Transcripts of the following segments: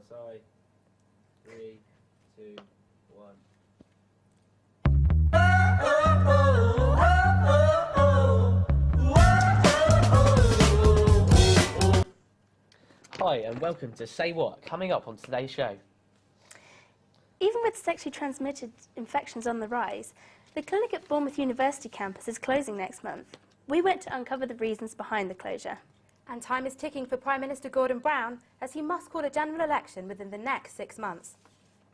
sorry. 3, 2, 1. Hi and welcome to Say What, coming up on today's show. Even with sexually transmitted infections on the rise, the clinic at Bournemouth University campus is closing next month. We went to uncover the reasons behind the closure. And time is ticking for Prime Minister Gordon Brown, as he must call a general election within the next 6 months.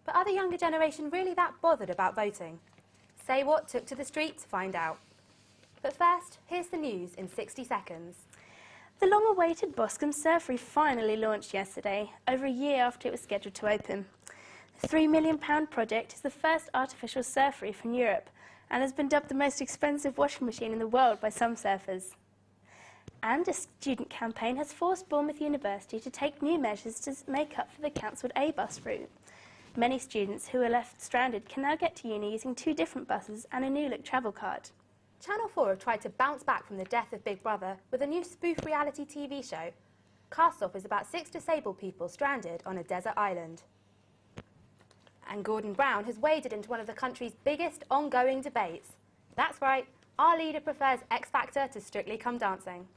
But are the younger generation really that bothered about voting? Say What took to the street to find out. But first, here's the news in 60 seconds. The long-awaited Boscombe Surfery finally launched yesterday, over a year after it was scheduled to open. The £3 million project is the first artificial surf reef in Europe and has been dubbed the most expensive washing machine in the world by some surfers. And a student campaign has forced Bournemouth University to take new measures to make up for the cancelled A-bus route. Many students who were left stranded can now get to uni using 2 different buses and a new-look travel card. Channel 4 have tried to bounce back from the death of Big Brother with a new spoof reality TV show. Cast Off is about 6 disabled people stranded on a desert island. And Gordon Brown has waded into one of the country's biggest ongoing debates. That's right, our leader prefers X Factor to Strictly Come Dancing.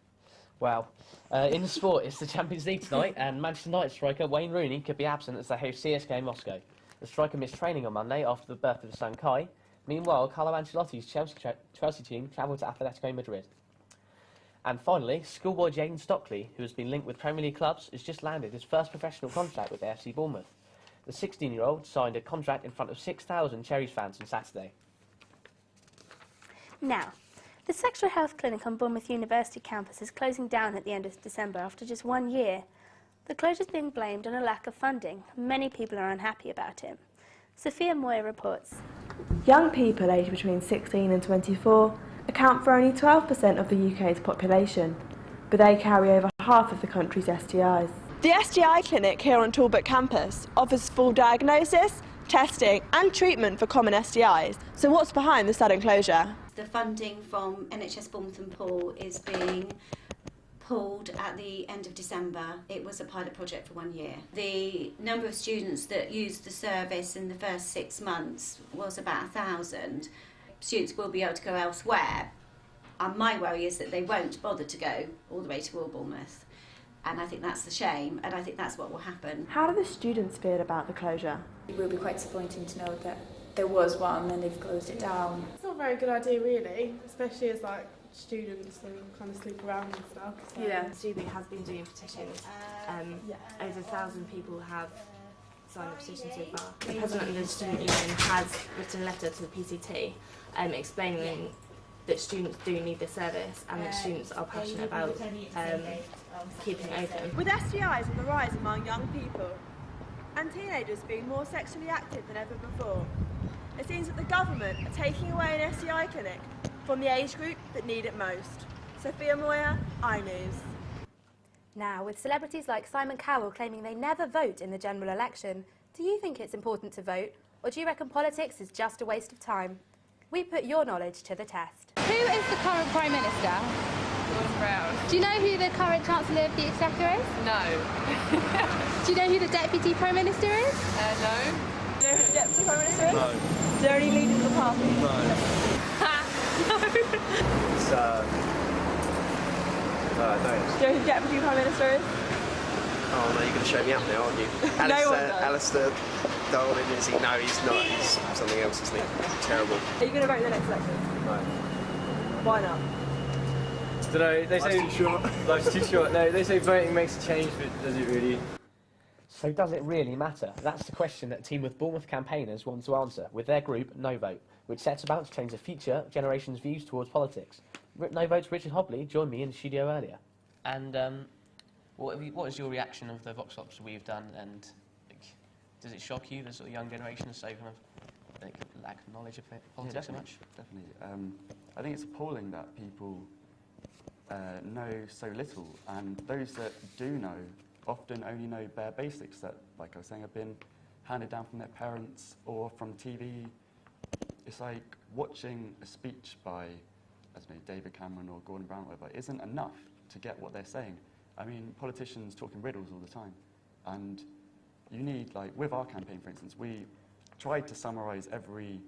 Well, in the sport, it's the Champions League tonight, and Manchester United striker Wayne Rooney could be absent as they host CSKA Moscow. The striker missed training on Monday after the birth of his son Kai. Meanwhile, Carlo Ancelotti's Chelsea team travelled to Atletico Madrid. And finally, schoolboy Jaden Stockley, who has been linked with Premier League clubs, has just landed his first professional contract with AFC Bournemouth. The 16-year-old signed a contract in front of 6,000 Cherries fans on Saturday. Now, the sexual health clinic on Bournemouth University campus is closing down at the end of December after just 1 year. The closure is being blamed on a lack of funding. Many people are unhappy about it. Sophia Moyer reports. Young people aged between 16 and 24 account for only 12% of the UK's population, but they carry over half of the country's STIs. The STI clinic here on Talbot campus offers full diagnosis, testing and treatment for common STIs. So what's behind the sudden closure? The funding from NHS Bournemouth and Poole is being pulled at the end of December. It was a pilot project for 1 year. The number of students that used the service in the first 6 months was about 1,000. Students will be able to go elsewhere, and my worry is that they won't bother to go all the way to Royal Bournemouth, and I think that's the shame, and I think that's what will happen. How do the students feel about the closure? It will be quite disappointing to know that there was one and they've closed it down. It's not a very good idea really, especially as students and kind of sleep around and stuff. So. Yeah, Student has been doing petitions. Over 1,000 people have signed a petition so far. The president of the student union has written a letter to the PCT explaining that students do need this service and that students are passionate about keeping it open. With STIs on the rise among young people and teenagers being more sexually active than ever before, it seems that the government are taking away an STI clinic from the age group that need it most. Sophia Moyer, iNews. Now, with celebrities like Simon Cowell claiming they never vote in the general election, do you think it's important to vote, or do you reckon politics is just a waste of time? We put your knowledge to the test. Who is the current Prime Minister? Gordon Brown. Do you know who the current Chancellor of the Exchequer is? No. Do you know who the Deputy Prime Minister is? No. Do you know who the Deputy Prime Minister is? No. Is there any leaders of the party? No. It's, no, I don't. Do you know who the Deputy Prime Minister is? Oh no, you're going to show me up now, aren't you? No one does. Alistair Darling, is he? No, he's not. He's something else, isn't he? He's terrible. Are you going to vote in the next election? No. Why not? Don't know, they say... Life's too short. Life's too short. No, they say voting makes a change, but does it really? So does it really matter? That's the question that a team of Bournemouth campaigners want to answer with their group, No Vote, which sets about to change the future generation's views towards politics. No Vote's Richard Hobley joined me in the studio earlier. And what is your reaction of the Vox Pops we've done, and does it shock you, the sort of young generation, so kind of lack of knowledge of politics so much? Definitely. I think it's appalling that people know so little, and those that do know often only know bare basics that, like I was saying, have been handed down from their parents or from TV. It's like watching a speech by, I don't know, David Cameron or Gordon Brown, whatever, isn't enough to get what they're saying. I mean, politicians talk in riddles all the time, and you need, like, with our campaign, for instance, we tried to summarise every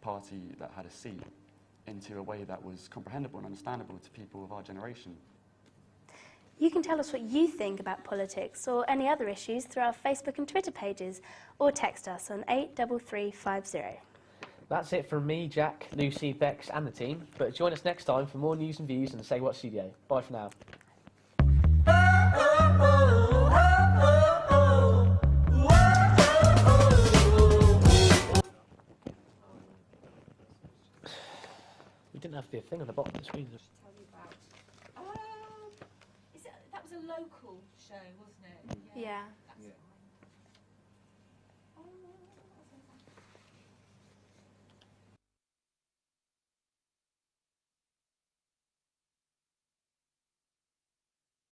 party that had a seat into a way that was comprehensible and understandable to people of our generation. You can tell us what you think about politics or any other issues through our Facebook and Twitter pages, or text us on 83350. That's it from me, Jack, Lucy, Bex and the team. But join us next time for more news and views in the Say What studio. Bye for now. We didn't have the thing on the bottom of the screen. Tell you about. That was a local show, wasn't it? Yeah.